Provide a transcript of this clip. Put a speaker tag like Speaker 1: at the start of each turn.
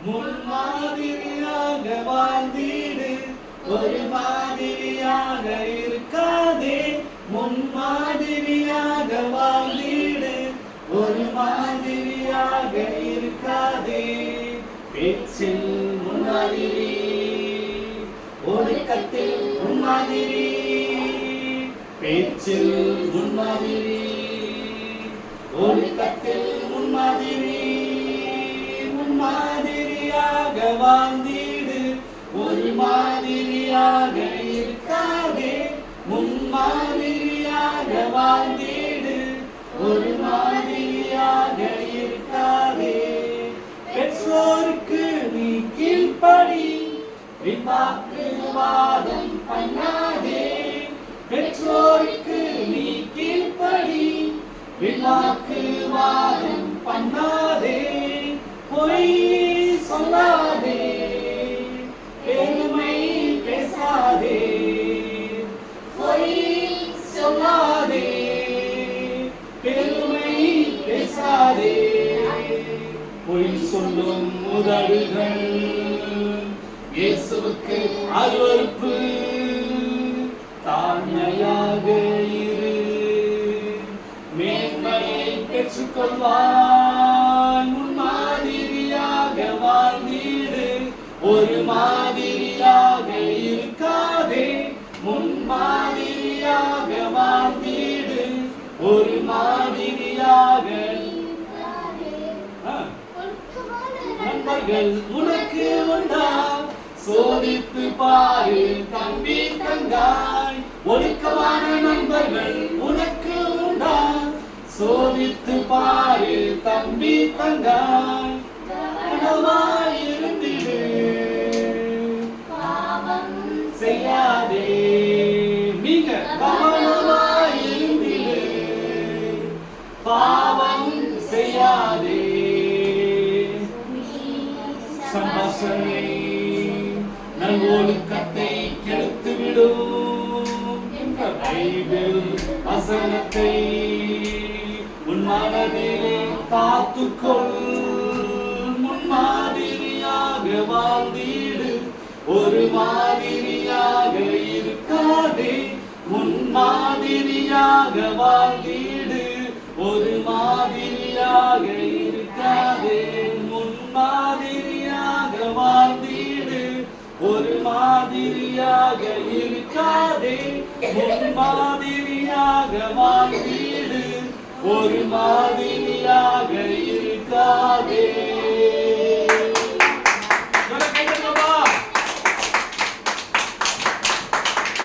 Speaker 1: முன்மாதிரியாக வாழ்ந்திடு, ஒரு மாதிரியாக இருக்காதே. முன்மாதிரியாக வாழ்ந்திடு, ஒரு மாதிரியாக இருக்காதே. பேச்சில் முன்மாதிரி, ஒழுக்கத்தில் முன்மாதிரி. பேச்சில் முன்மாதிரி, ஒழுக்கத்தில் முன்மாதிரி. முன்மாதிரியாக வாழ்ந்திடு, ஒரு மாதிரியாக இருக்காதே. முன்மாதிரியாக வாழ்ந்திடு, ஒரு மாதிரியாக இருக்காதே. பெற்றோருக்கு நீ கீழ்ப்படி, வாக்குவாதம் பண்ணாதே. பெற்றோருக்கு நீ கீழ்ப்படி, வாக்குவாதம் பண்ணாதே. பொய் சொல்லாதே, பெருமை பேசாதே. பொய் சொல்லாதே, பெருமை பேசாதே. பொய் சொல்லும் உதடுகள் இயேசுவுக்கு அருவருப்பு. தாழ்மையாக இரு, மேன்மையை பெற்றுக்கொள்வாய். முன்மாதிரியாக வாழ்ந்திடு, ஒரு மாதிரியாக இருக்காதே. முன்மாதிரியாக வாழ்ந்திடு, ஒரு மாதிரியாக. நண்பர்கள் உனக்கு உண்டா? சோதித்து பாரு தம்பி தங்காய். ஒழுக்கமான நண்பர்கள் உனக்கு உண்டா? சோதித்து பாரு தம்பி தங்காய். கவனமாய் இருந்திடு, பாவம் செய்யாதே. மிக கவனமாய் இருந்திடு, பாவம் செய்யாதே. சம்பாஷணை நல்லொழுக்கத்தை கெடுத்துவிடும் என்ற பைபிள் வசனத்தை உன் மனதிலே காத்துக்கொள். முன்மாதிரியாக வாழ்ந்திடு, ஒரு மாதிரியாக இருக்காதே. முன்மாதிரியாக வாழ்ந்திடு, ஒரு மாதிரியாக இருக்காதே. முன்மாதிரியாக வாழ்ந்திடு, ஒரு மாதிரியாக இருக்காதே. முன்மாதிரியாக வாழ்ந்திடு, ஒரு மாதிரியாக இருக்காதே.